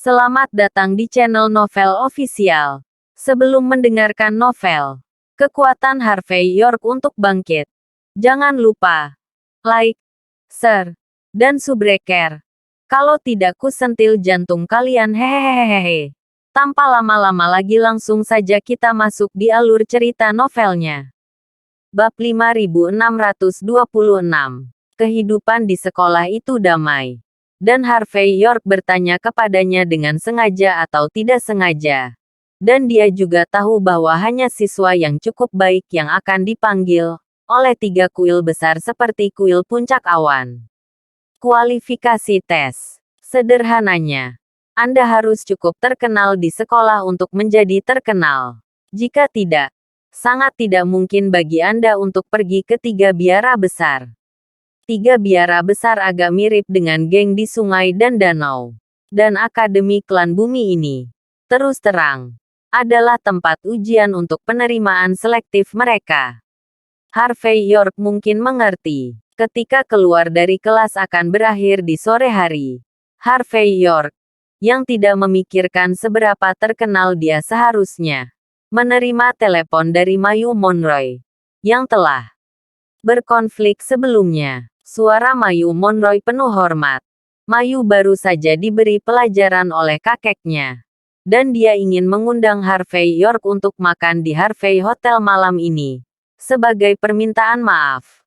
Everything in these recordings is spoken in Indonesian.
Selamat datang di channel Novel Official. Sebelum mendengarkan novel, kekuatan Harvey York untuk bangkit. Jangan lupa like, share, dan subscribe. Kalau tidak kusentil jantung kalian hehehehe. Tanpa lama-lama lagi langsung saja kita masuk di alur cerita novelnya. Bab 5626. Kehidupan di sekolah itu damai. Dan Harvey York bertanya kepadanya dengan sengaja atau tidak sengaja. Dan dia juga tahu bahwa hanya siswa yang cukup baik yang akan dipanggil oleh 3 kuil besar seperti kuil puncak awan. Kualifikasi tes. Sederhananya, Anda harus cukup terkenal di sekolah untuk menjadi terkenal. Jika tidak, sangat tidak mungkin bagi Anda untuk pergi ke 3 biara besar. 3 biara besar agak mirip dengan geng di sungai dan danau. Dan Akademi Klan Bumi ini, terus terang, adalah tempat ujian untuk penerimaan selektif mereka. Harvey York mungkin mengerti. Ketika keluar dari kelas akan berakhir di sore hari. Harvey York, yang tidak memikirkan seberapa terkenal dia seharusnya, menerima telepon dari Mayu Monroy, yang telah berkonflik sebelumnya. Suara Mayu Monroy penuh hormat. Mayu baru saja diberi pelajaran oleh kakeknya. Dan dia ingin mengundang Harvey York untuk makan di Harvey Hotel malam ini. Sebagai permintaan maaf.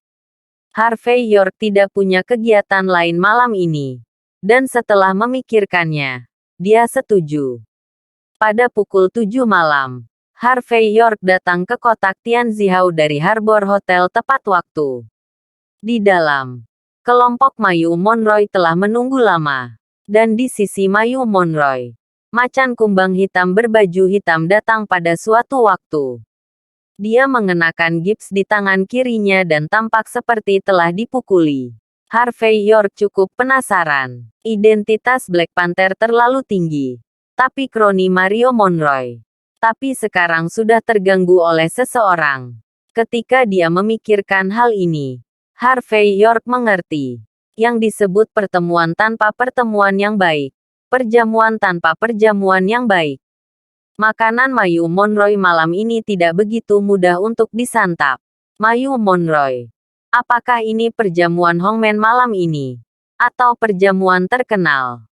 Harvey York tidak punya kegiatan lain malam ini. Dan setelah memikirkannya, dia setuju. Pada pukul 7 malam, Harvey York datang ke kotak Tianzihao dari Harbor Hotel tepat waktu. Di dalam, kelompok Mayu Monroy telah menunggu lama. Dan di sisi Mayu Monroy, macan kumbang hitam berbaju hitam datang pada suatu waktu. Dia mengenakan gips di tangan kirinya dan tampak seperti telah dipukuli. Harvey York cukup penasaran. Identitas Black Panther terlalu tinggi. Tapi kroni Mario Monroy. Tapi sekarang sudah terganggu oleh seseorang. Ketika dia memikirkan hal ini, Harvey York mengerti. Yang disebut pertemuan tanpa pertemuan yang baik. Perjamuan tanpa perjamuan yang baik. Makanan Mayu Monroy malam ini tidak begitu mudah untuk disantap. Mayu Monroy. Apakah ini perjamuan Hongmen malam ini? Atau perjamuan terkenal?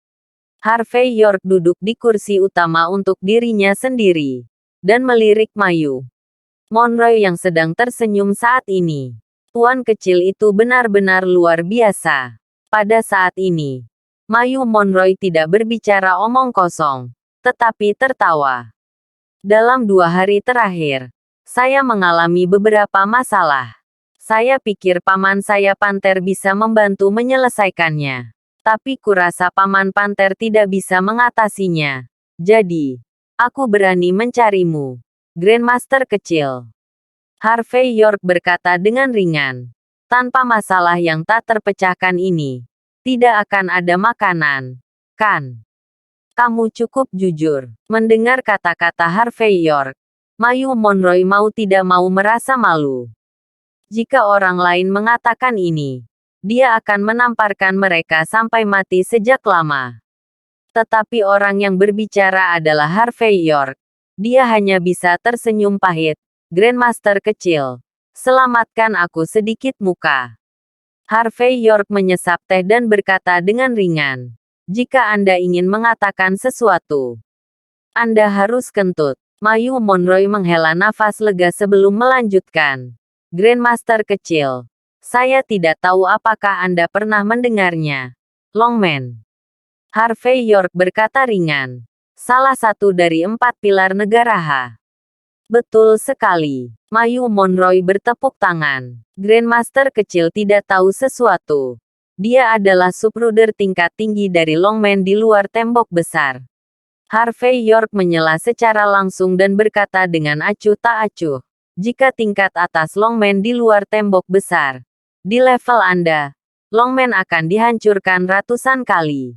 Harvey York duduk di kursi utama untuk dirinya sendiri. Dan melirik Mayu Monroy yang sedang tersenyum saat ini. Tuan kecil itu benar-benar luar biasa. Pada saat ini, Mayu Monroy tidak berbicara omong kosong, tetapi tertawa. Dalam 2 hari terakhir, saya mengalami beberapa masalah. Saya pikir paman saya Panther bisa membantu menyelesaikannya. Tapi kurasa paman Panther tidak bisa mengatasinya. Jadi, aku berani mencarimu, Grandmaster kecil. Harvey York berkata dengan ringan. Tanpa masalah yang tak terpecahkan ini, tidak akan ada makanan, kan? Kamu cukup jujur. Mendengar kata-kata Harvey York, Mayu Monroy mau tidak mau merasa malu. Jika orang lain mengatakan ini, dia akan menamparkan mereka sampai mati sejak lama. Tetapi orang yang berbicara adalah Harvey York. Dia hanya bisa tersenyum pahit. Grandmaster kecil, selamatkan aku sedikit muka. Harvey York menyesap teh dan berkata dengan ringan. Jika Anda ingin mengatakan sesuatu, Anda harus kentut. Mayu Monroy menghela nafas lega sebelum melanjutkan. Grandmaster kecil, saya tidak tahu apakah Anda pernah mendengarnya. Longman. Harvey York berkata ringan. Salah satu dari 4 pilar negara H. Betul sekali. Mayu Monroy bertepuk tangan. Grandmaster kecil tidak tahu sesuatu. Dia adalah subruder tingkat tinggi dari Longman di luar tembok besar. Harvey York menyela secara langsung dan berkata dengan acuh tak acuh. Jika tingkat atas Longman di luar tembok besar, di level Anda, Longman akan dihancurkan ratusan kali.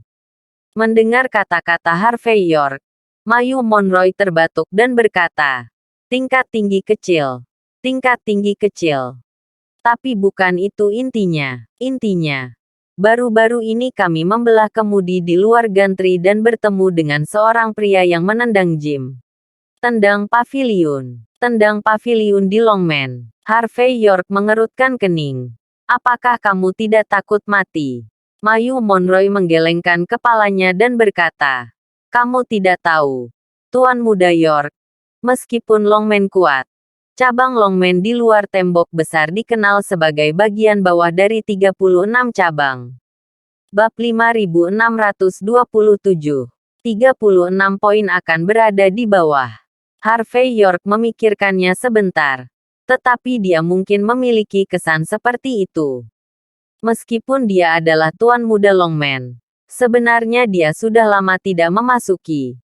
Mendengar kata-kata Harvey York, Mayu Monroy terbatuk dan berkata, tingkat tinggi kecil. Tingkat tinggi kecil. Tapi bukan itu intinya. Intinya, Baru-baru ini kami membelah kemudi di luar gantri dan bertemu dengan seorang pria yang menendang Jim. Tendang paviliun. Tendang paviliun di Longman. Harvey York mengerutkan kening. Apakah kamu tidak takut mati? Mayu Monroe menggelengkan kepalanya dan berkata, kamu tidak tahu, Tuan Muda York. Meskipun Longman kuat, cabang Longman di luar tembok besar dikenal sebagai bagian bawah dari 36 cabang. Bab 5627. 36 poin akan berada di bawah. Harvey York memikirkannya sebentar. Tetapi dia mungkin memiliki kesan seperti itu. Meskipun dia adalah Tuan Muda Longman, sebenarnya dia sudah lama tidak memasuki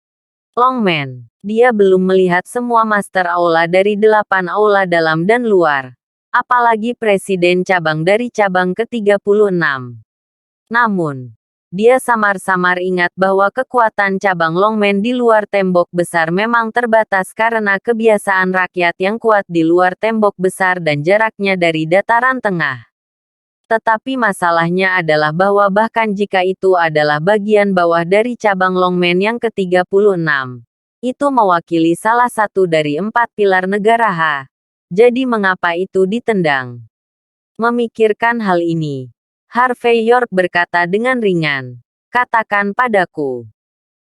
Longman. Dia belum melihat semua Master Aula dari 8 aula dalam dan luar. Apalagi Presiden cabang dari cabang ke-36. Namun, dia samar-samar ingat bahwa kekuatan cabang Longman di luar tembok besar memang terbatas karena kebiasaan rakyat yang kuat di luar tembok besar dan jaraknya dari dataran tengah. Tetapi masalahnya adalah bahwa bahkan jika itu adalah bagian bawah dari cabang Longman yang ke-36, itu mewakili salah satu dari 4 pilar negara H. Jadi mengapa itu ditendang? Memikirkan hal ini, Harvey York berkata dengan ringan, katakan padaku.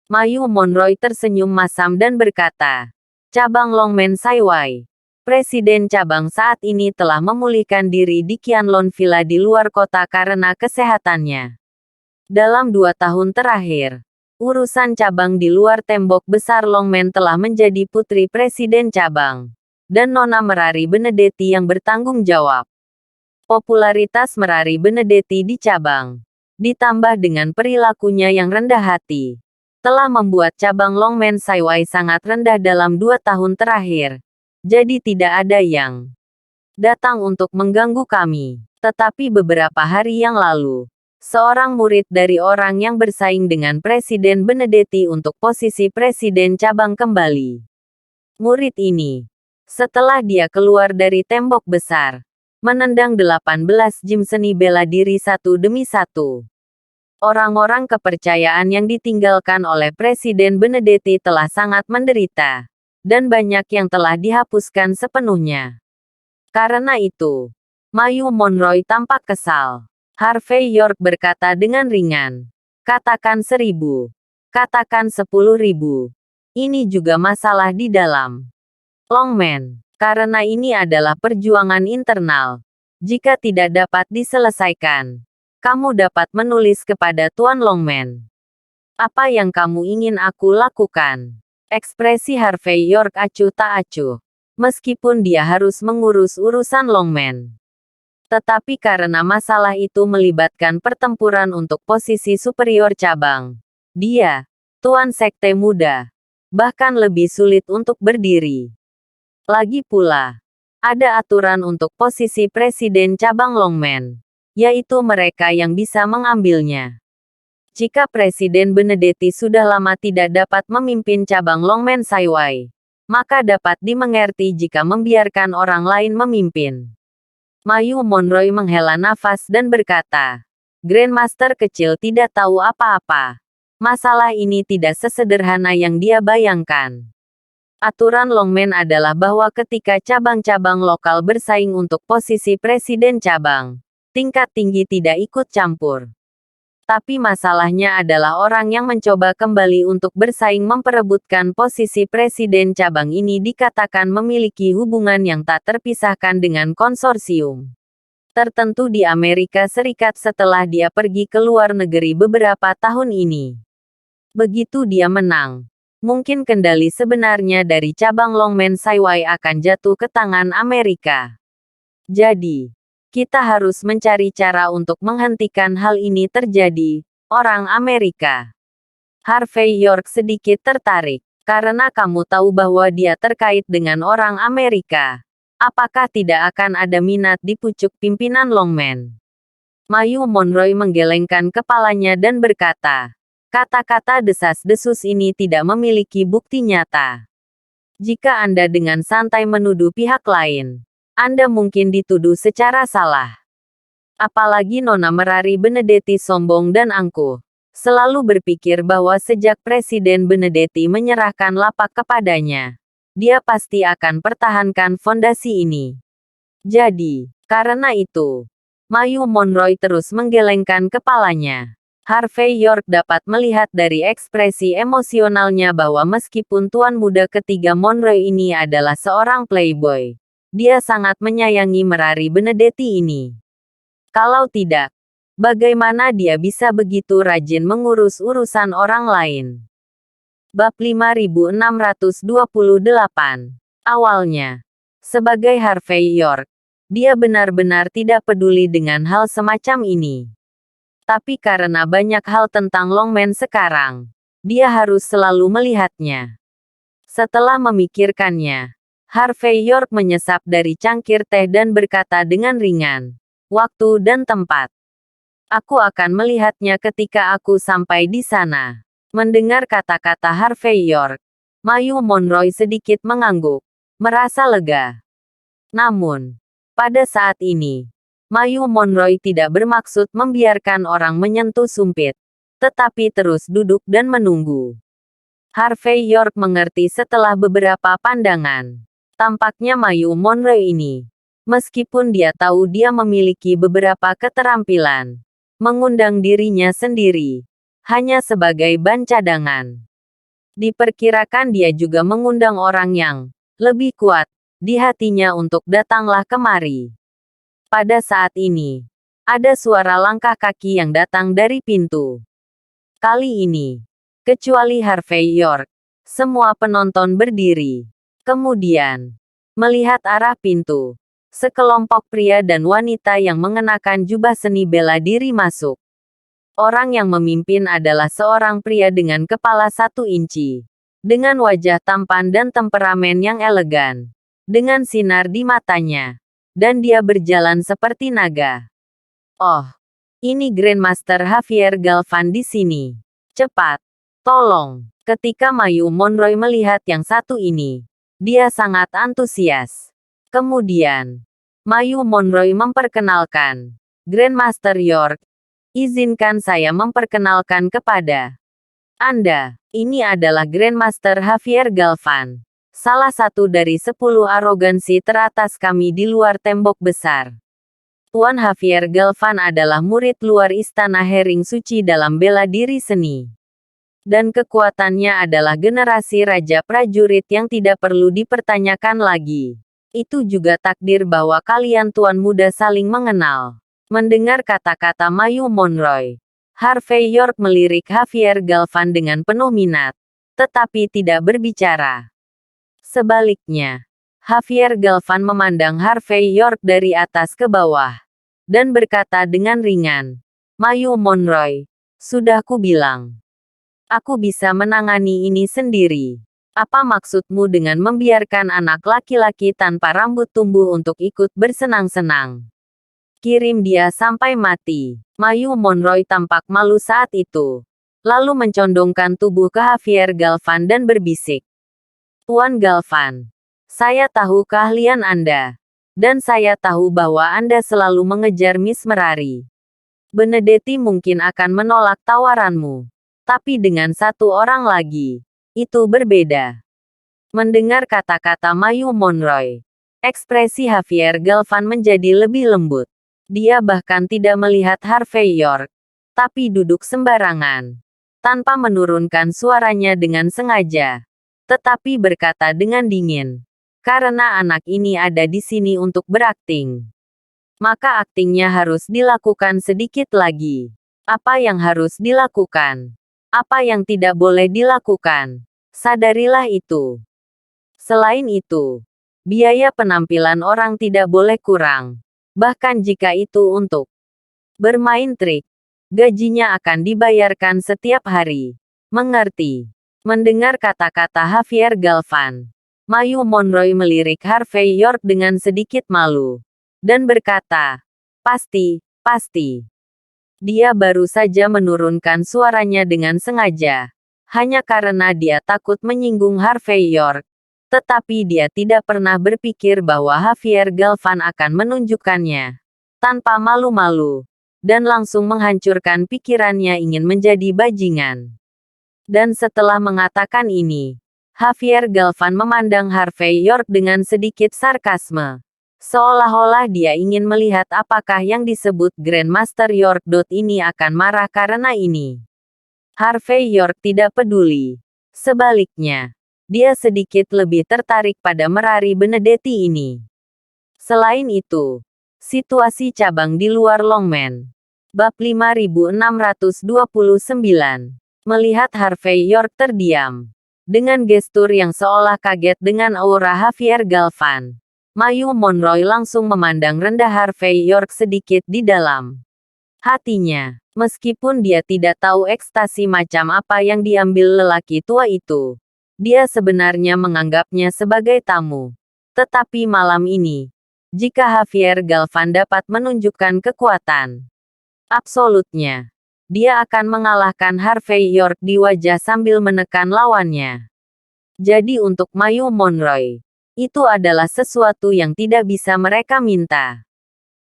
Mayu Monroe tersenyum masam dan berkata, cabang Longman Saiwai. Presiden cabang saat ini telah memulihkan diri di Qianlong Villa di luar kota karena kesehatannya. Dalam 2 tahun terakhir, urusan cabang di luar tembok besar Longman telah menjadi putri presiden cabang, dan Nona Merari Benedetti yang bertanggung jawab. Popularitas Merari Benedetti di cabang, ditambah dengan perilakunya yang rendah hati, telah membuat cabang Longman Saiwai sangat rendah dalam 2 tahun terakhir. Jadi tidak ada yang datang untuk mengganggu kami. Tetapi beberapa hari yang lalu, seorang murid dari orang yang bersaing dengan Presiden Benedetti untuk posisi presiden cabang kembali. Murid ini, setelah dia keluar dari tembok besar, menendang 18 gym seni bela diri satu demi satu. Orang-orang kepercayaan yang ditinggalkan oleh Presiden Benedetti telah sangat menderita, dan banyak yang telah dihapuskan sepenuhnya. Karena itu, Mayu Monroe tampak kesal. Harvey York berkata dengan ringan, katakan 1000, katakan 10.000. Ini juga masalah di dalam Longman. Karena ini adalah perjuangan internal. Jika tidak dapat diselesaikan, kamu dapat menulis kepada Tuan Longman. Apa yang kamu ingin aku lakukan? Ekspresi Harvey York acuh tak acuh. Meskipun dia harus mengurus urusan Longman. Tetapi karena masalah itu melibatkan pertempuran untuk posisi superior cabang, dia, Tuan Sekte Muda, bahkan lebih sulit untuk berdiri. Lagi pula, ada aturan untuk posisi presiden cabang Longman, yaitu mereka yang bisa mengambilnya. Jika Presiden Benedetti sudah lama tidak dapat memimpin cabang Longman Saiwai, maka dapat dimengerti jika membiarkan orang lain memimpin. Mayu Monroe menghela nafas dan berkata, Grandmaster kecil tidak tahu apa-apa. Masalah ini tidak sesederhana yang dia bayangkan. Aturan Longman adalah bahwa ketika cabang-cabang lokal bersaing untuk posisi presiden cabang, tingkat tinggi tidak ikut campur. Tapi masalahnya adalah orang yang mencoba kembali untuk bersaing memperebutkan posisi presiden cabang ini dikatakan memiliki hubungan yang tak terpisahkan dengan konsorsium tertentu di Amerika Serikat setelah dia pergi ke luar negeri beberapa tahun ini. Begitu dia menang, mungkin kendali sebenarnya dari cabang Longman Saiwai akan jatuh ke tangan Amerika. Jadi, kita harus mencari cara untuk menghentikan hal ini terjadi, orang Amerika. Harvey York sedikit tertarik, karena kamu tahu bahwa dia terkait dengan orang Amerika. Apakah tidak akan ada minat di pucuk pimpinan Longman? Mayu Monroe menggelengkan kepalanya dan berkata, kata-kata desas-desus ini tidak memiliki bukti nyata. Jika Anda dengan santai menuduh pihak lain, Anda mungkin dituduh secara salah. Apalagi Nona Merari Benedetti sombong dan angkuh. Selalu berpikir bahwa sejak Presiden Benedetti menyerahkan lapak kepadanya, dia pasti akan pertahankan fondasi ini. Jadi, karena itu, Mayu Monroe terus menggelengkan kepalanya. Harvey York dapat melihat dari ekspresi emosionalnya bahwa meskipun tuan muda ketiga Monroe ini adalah seorang playboy, dia sangat menyayangi Merari Benedetti ini. Kalau tidak, bagaimana dia bisa begitu rajin mengurus urusan orang lain? Bab 5628. Awalnya, sebagai Harvey York, dia benar-benar tidak peduli dengan hal semacam ini. Tapi karena banyak hal tentang Longman sekarang, dia harus selalu melihatnya. Setelah memikirkannya, Harvey York menyesap dari cangkir teh dan berkata dengan ringan, "Waktu dan tempat. Aku akan melihatnya ketika aku sampai di sana." Mendengar kata-kata Harvey York, Mayu Monroe sedikit mengangguk, merasa lega. Namun, pada saat ini, Mayu Monroe tidak bermaksud membiarkan orang menyentuh sumpit, tetapi terus duduk dan menunggu. Harvey York mengerti setelah beberapa pandangan. Tampaknya Mayu Monroe ini, meskipun dia tahu dia memiliki beberapa keterampilan, mengundang dirinya sendiri, hanya sebagai ban cadangan. Diperkirakan dia juga mengundang orang yang lebih kuat di hatinya untuk datanglah kemari. Pada saat ini, ada suara langkah kaki yang datang dari pintu. Kali ini, kecuali Harvey York, semua penonton berdiri. Kemudian, melihat arah pintu, sekelompok pria dan wanita yang mengenakan jubah seni bela diri masuk. Orang yang memimpin adalah seorang pria dengan kepala 1 inci, dengan wajah tampan dan temperamen yang elegan, dengan sinar di matanya. Dan dia berjalan seperti naga. Oh, ini Grandmaster Javier Galvan di sini. Cepat, tolong. Ketika Mayu Monroe melihat yang satu ini, dia sangat antusias. Kemudian, Mayu Monroe memperkenalkan, "Grandmaster York, izinkan saya memperkenalkan kepada Anda. Ini adalah Grandmaster Javier Galvan. Salah satu dari 10 arogansi teratas kami di luar tembok besar. Tuan Javier Galvan adalah murid luar istana Hering Suci dalam bela diri seni. Dan kekuatannya adalah generasi raja prajurit yang tidak perlu dipertanyakan lagi. Itu juga takdir bahwa kalian tuan muda saling mengenal." Mendengar kata-kata Mayu Monroe, Harvey York melirik Javier Galvan dengan penuh minat, tetapi tidak berbicara. Sebaliknya, Javier Galvan memandang Harvey York dari atas ke bawah, dan berkata dengan ringan, "Mayu Monroe, sudah ku bilang. Aku bisa menangani ini sendiri. Apa maksudmu dengan membiarkan anak laki-laki tanpa rambut tumbuh untuk ikut bersenang-senang? Kirim dia sampai mati." Mayu Monroe tampak malu saat itu, lalu mencondongkan tubuh ke Javier Galvan dan berbisik, "Tuan Galvan, saya tahu keahlian Anda. Dan saya tahu bahwa Anda selalu mengejar Miss Merari. Benedetti mungkin akan menolak tawaranmu. Tapi dengan satu orang lagi, itu berbeda." Mendengar kata-kata Mayu Monroe, ekspresi Javier Galvan menjadi lebih lembut. Dia bahkan tidak melihat Harvey York, tapi duduk sembarangan, tanpa menurunkan suaranya dengan sengaja. Tetapi berkata dengan dingin, "Karena anak ini ada di sini untuk berakting, maka aktingnya harus dilakukan sedikit lagi." Apa yang harus dilakukan? Apa yang tidak boleh dilakukan? Sadarilah itu. Selain itu, biaya penampilan orang tidak boleh kurang. Bahkan jika itu untuk bermain trik, gajinya akan dibayarkan setiap hari. Mengerti? Mendengar kata-kata Javier Galvan, Mayu Monroe melirik Harvey York dengan sedikit malu, dan berkata, "Pasti, pasti." Dia baru saja menurunkan suaranya dengan sengaja, hanya karena dia takut menyinggung Harvey York. Tetapi dia tidak pernah berpikir bahwa Javier Galvan akan menunjukkannya. tanpa malu-malu, dan langsung menghancurkan pikirannya ingin menjadi bajingan. Dan setelah mengatakan ini, Javier Galvan memandang Harvey York dengan sedikit sarkasme. Seolah-olah dia ingin melihat apakah yang disebut Grandmaster York. Ini akan marah karena ini. Harvey York tidak peduli. Sebaliknya, dia sedikit lebih tertarik pada Merari Benedetti ini. Selain itu, situasi cabang di luar Longman. Bab 5629. Melihat Harvey York terdiam. Dengan gestur yang seolah kaget dengan aura Javier Galvan, Mayu Monroy langsung memandang rendah Harvey York sedikit di dalam hatinya. Meskipun dia tidak tahu ekstasi macam apa yang diambil lelaki tua itu, dia sebenarnya menganggapnya sebagai tamu. Tetapi malam ini, jika Javier Galvan dapat menunjukkan kekuatan absolutnya, dia akan mengalahkan Harvey York di wajah sambil menekan lawannya. Jadi untuk Mayu Monroy, itu adalah sesuatu yang tidak bisa mereka minta.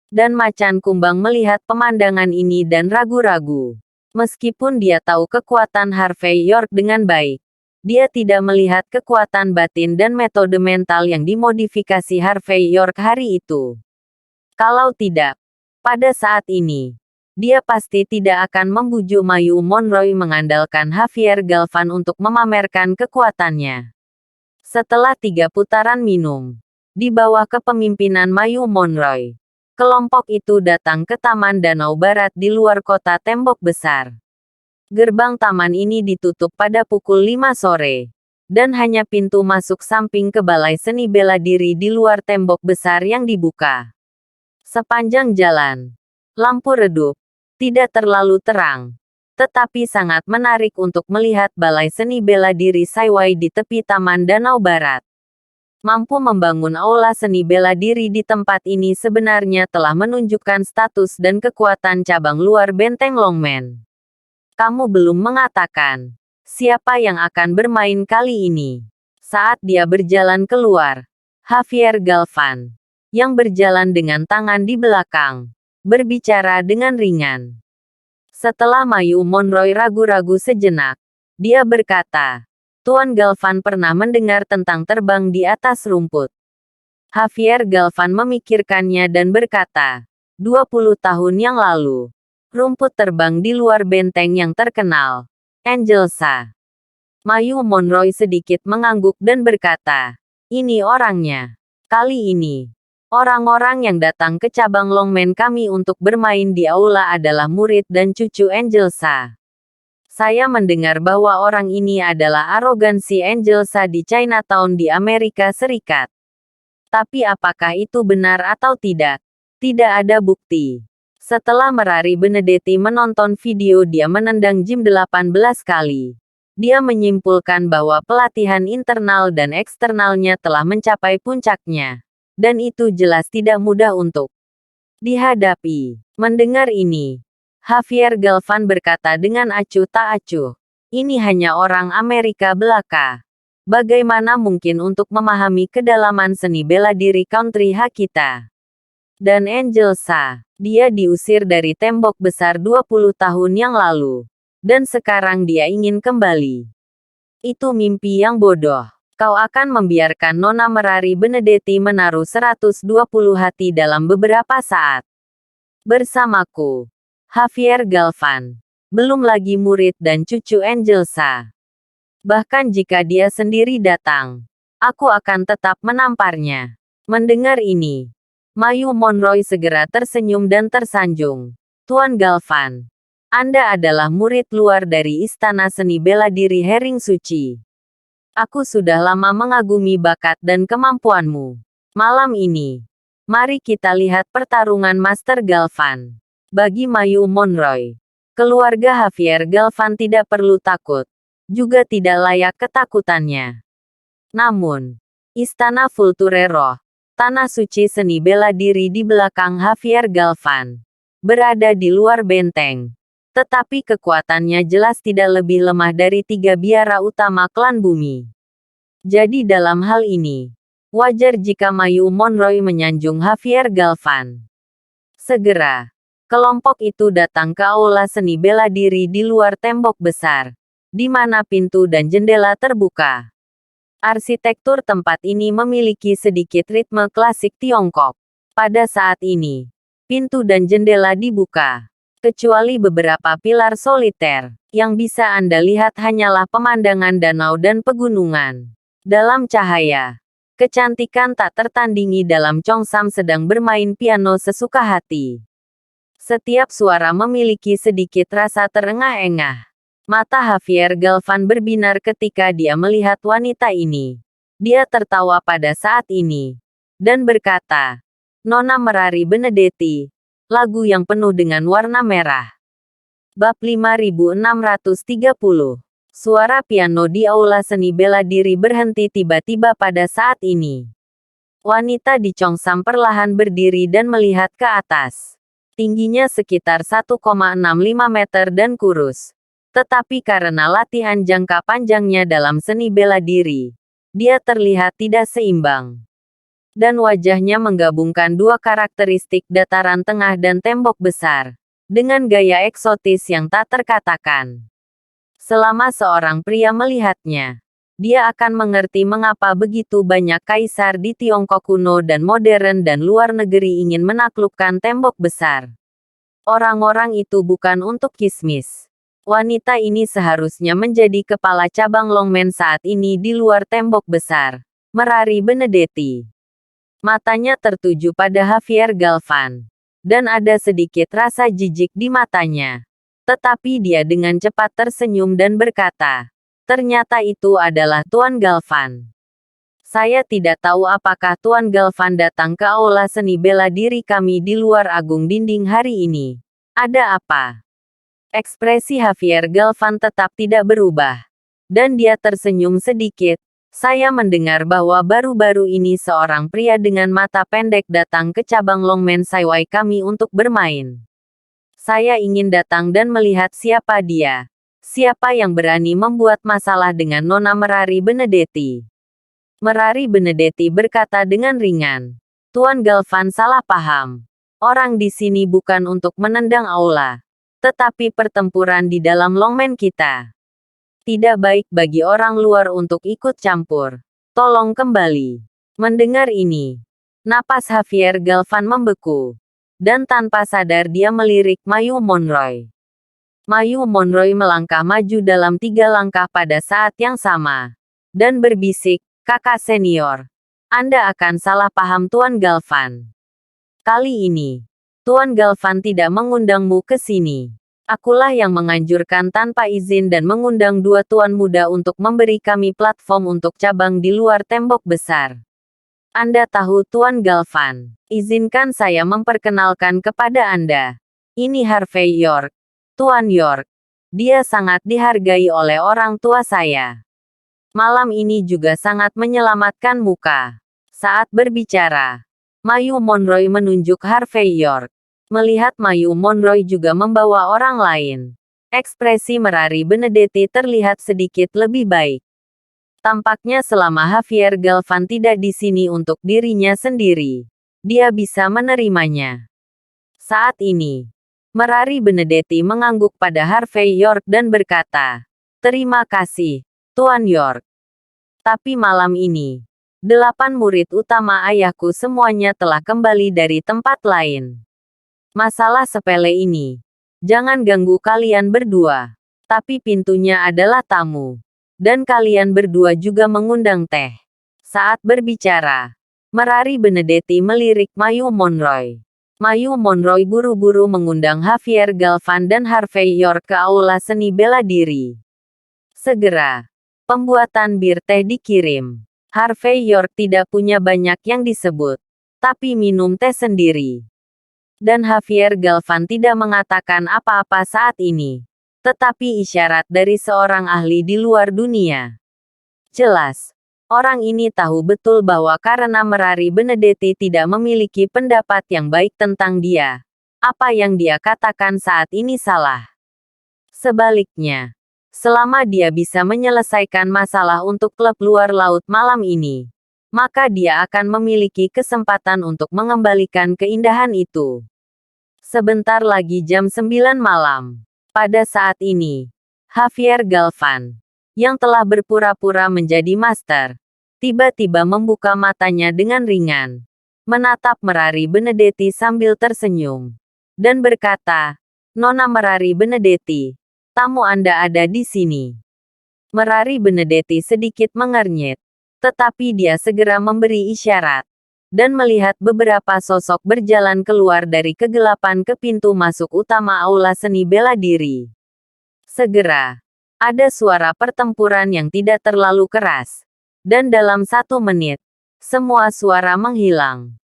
Dan Macan Kumbang melihat pemandangan ini dan ragu-ragu. Meskipun dia tahu kekuatan Harvey York dengan baik, dia tidak melihat kekuatan batin dan metode mental yang dimodifikasi Harvey York hari itu. Kalau tidak, pada saat ini, dia pasti tidak akan membujuk Mayu Monroy mengandalkan Javier Galvan untuk memamerkan kekuatannya. Setelah 3 putaran minum, di bawah kepemimpinan Mayu Monroy, kelompok itu datang ke Taman Danau Barat di luar kota tembok besar. Gerbang taman ini ditutup pada pukul 5 sore, dan hanya pintu masuk samping ke Balai Seni Bela Diri di luar tembok besar yang dibuka. Sepanjang jalan, lampu redup, tidak terlalu terang, tetapi sangat menarik untuk melihat Balai Seni Bela Diri Saiwai di tepi Taman Danau Barat. Mampu membangun aula seni bela diri di tempat ini sebenarnya telah menunjukkan status dan kekuatan cabang luar benteng Longman. Kamu belum mengatakan siapa yang akan bermain kali ini. Saat dia berjalan keluar, Javier Galvan, yang berjalan dengan tangan di belakang, berbicara dengan ringan. Setelah Mayu Monroy ragu-ragu sejenak, dia berkata, Tuan Galvan pernah mendengar tentang terbang di atas rumput. Javier Galvan memikirkannya dan berkata, 20 tahun yang lalu, rumput terbang di luar benteng yang terkenal, Angelsa. Mayu Monroy sedikit mengangguk dan berkata, ini orangnya. Kali ini, orang-orang yang datang ke cabang Longman kami untuk bermain di aula adalah murid dan cucu Angelsa. Saya mendengar bahwa orang ini adalah arogansi Angelsa di Chinatown di Amerika Serikat. Tapi apakah itu benar atau tidak? Tidak ada bukti. Setelah Merari Benedetti menonton video dia menendang Jim 18 kali, dia menyimpulkan bahwa pelatihan internal dan eksternalnya telah mencapai puncaknya. Dan itu jelas tidak mudah untuk dihadapi. Mendengar ini, Javier Galvan berkata dengan acuh tak acuh, ini hanya orang Amerika belaka. Bagaimana mungkin untuk memahami kedalaman seni bela diri country hak kita? Dan Angelsa, dia diusir dari tembok besar 20 tahun yang lalu. Dan sekarang dia ingin kembali. Itu mimpi yang bodoh. Kau akan membiarkan Nona Merari Benedetti menaruh 120 hati dalam beberapa saat. Bersamaku, Javier Galvan. Belum lagi murid dan cucu Angelsa. Bahkan jika dia sendiri datang, aku akan tetap menamparnya. Mendengar ini, Mayu Monroy segera tersenyum dan tersanjung. Tuan Galvan, Anda adalah murid luar dari Istana Seni Bela Diri Hering Suci. Aku sudah lama mengagumi bakat dan kemampuanmu. Malam ini, mari kita lihat pertarungan Master Galvan. Bagi Mayu Monroy, keluarga Javier Galvan tidak perlu takut, juga tidak layak ketakutannya. Namun, Istana Fulturero, tanah suci seni bela diri di belakang Javier Galvan, berada di luar benteng. Tetapi kekuatannya jelas tidak lebih lemah dari 3 biara utama klan bumi. Jadi dalam hal ini, wajar jika Mayu Monroy menyanjung Javier Galvan. Segera, kelompok itu datang ke aula seni bela diri di luar tembok besar, di mana pintu dan jendela terbuka. Arsitektur tempat ini memiliki sedikit ritme klasik Tiongkok. Pada saat ini, pintu dan jendela dibuka, kecuali beberapa pilar soliter. Yang bisa Anda lihat hanyalah pemandangan danau dan pegunungan. Dalam cahaya, kecantikan tak tertandingi dalam Cheongsam sedang bermain piano sesuka hati. Setiap suara memiliki sedikit rasa terengah-engah. Mata Javier Galvan berbinar ketika dia melihat wanita ini. Dia tertawa pada saat ini dan berkata, "Nona Merari Benedetti, lagu yang penuh dengan warna merah." Bab 5630. Suara piano di aula seni bela diri berhenti tiba-tiba pada saat ini. Wanita di Cheongsam perlahan berdiri dan melihat ke atas. Tingginya sekitar 1,65 meter dan kurus. Tetapi karena latihan jangka panjangnya dalam seni bela diri, dia terlihat tidak seimbang. Dan wajahnya menggabungkan dua karakteristik dataran tengah dan tembok besar, dengan gaya eksotis yang tak terkatakan. Selama seorang pria melihatnya, dia akan mengerti mengapa begitu banyak kaisar di Tiongkok kuno dan modern dan luar negeri ingin menaklukkan tembok besar. Orang-orang itu bukan untuk kismis. Wanita ini seharusnya menjadi kepala cabang Longmen saat ini di luar tembok besar. Merari Benedetti. Matanya tertuju pada Javier Galvan. Dan ada sedikit rasa jijik di matanya. Tetapi dia dengan cepat tersenyum dan berkata, "Ternyata itu adalah Tuan Galvan. Saya tidak tahu apakah Tuan Galvan datang ke aula seni bela diri kami di luar agung dinding hari ini. Ada apa?" Ekspresi Javier Galvan tetap tidak berubah. Dan dia tersenyum sedikit. "Saya mendengar bahwa baru-baru ini seorang pria dengan mata pendek datang ke cabang Longmen Saiwai kami untuk bermain. Saya ingin datang dan melihat siapa dia. Siapa yang berani membuat masalah dengan Nona Merari Benedetti." Merari Benedetti berkata dengan ringan. "Tuan Galvan salah paham. Orang di sini bukan untuk menendang aula, tetapi pertempuran di dalam Longmen kita. Tidak baik bagi orang luar untuk ikut campur. Tolong kembali." Mendengar ini, napas Javier Galvan membeku. Dan tanpa sadar dia melirik Mayu Monroy. Mayu Monroy melangkah maju dalam 3 langkah pada saat yang sama. Dan berbisik, "Kakak senior. Anda akan salah paham Tuan Galvan. Kali ini, Tuan Galvan tidak mengundangmu ke sini. Akulah yang menganjurkan tanpa izin dan mengundang dua tuan muda untuk memberi kami platform untuk cabang di luar tembok besar. Anda tahu Tuan Galvan. Izinkan saya memperkenalkan kepada Anda. Ini Harvey York. Tuan York. Dia sangat dihargai oleh orang tua saya. Malam ini juga sangat menyelamatkan muka." Saat berbicara, Mayu Monroy menunjuk Harvey York. Melihat Mayu Monroy juga membawa orang lain, ekspresi Merari Benedetti terlihat sedikit lebih baik. Tampaknya selama Javier Galvan tidak di sini untuk dirinya sendiri, dia bisa menerimanya. Saat ini, Merari Benedetti mengangguk pada Harvey York dan berkata, "Terima kasih, Tuan York. Tapi malam ini, 8 murid utama ayahku semuanya telah kembali dari tempat lain. Masalah sepele ini, jangan ganggu kalian berdua. Tapi pintunya adalah tamu. Dan kalian berdua juga mengundang teh." Saat berbicara, Merari Benedetti melirik Mayu Monroy. Mayu Monroy buru-buru mengundang Javier Galvan dan Harvey York ke aula seni bela diri. Segera, pembuatan bir teh dikirim. Harvey York tidak punya banyak yang disebut, tapi minum teh sendiri. Dan Javier Galvan tidak mengatakan apa-apa saat ini. Tetapi isyarat dari seorang ahli di luar dunia. Jelas, orang ini tahu betul bahwa karena Merari Benedetti tidak memiliki pendapat yang baik tentang dia, apa yang dia katakan saat ini salah. Sebaliknya, selama dia bisa menyelesaikan masalah untuk klub luar laut malam ini, maka dia akan memiliki kesempatan untuk mengembalikan keindahan itu. Sebentar lagi jam 9 malam. Pada saat ini, Javier Galvan, yang telah berpura-pura menjadi master, tiba-tiba membuka matanya dengan ringan, menatap Merari Benedetti sambil tersenyum, dan berkata, "Nona Merari Benedetti, tamu Anda ada di sini." Merari Benedetti sedikit mengernyit, tetapi dia segera memberi isyarat, dan melihat beberapa sosok berjalan keluar dari kegelapan ke pintu masuk utama aula seni bela diri. Segera, ada suara pertempuran yang tidak terlalu keras, dan dalam 1 menit, semua suara menghilang.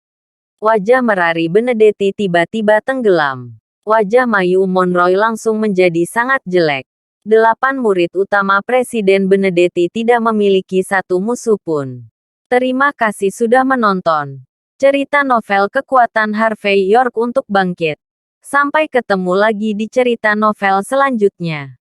Wajah Merari Benedetti tiba-tiba tenggelam. Wajah Mayu Monroy langsung menjadi sangat jelek. 8 murid utama Presiden Benedetti tidak memiliki satu musuh pun. Terima kasih sudah menonton cerita novel Kekuatan Harvey York untuk Bangkit. Sampai ketemu lagi di cerita novel selanjutnya.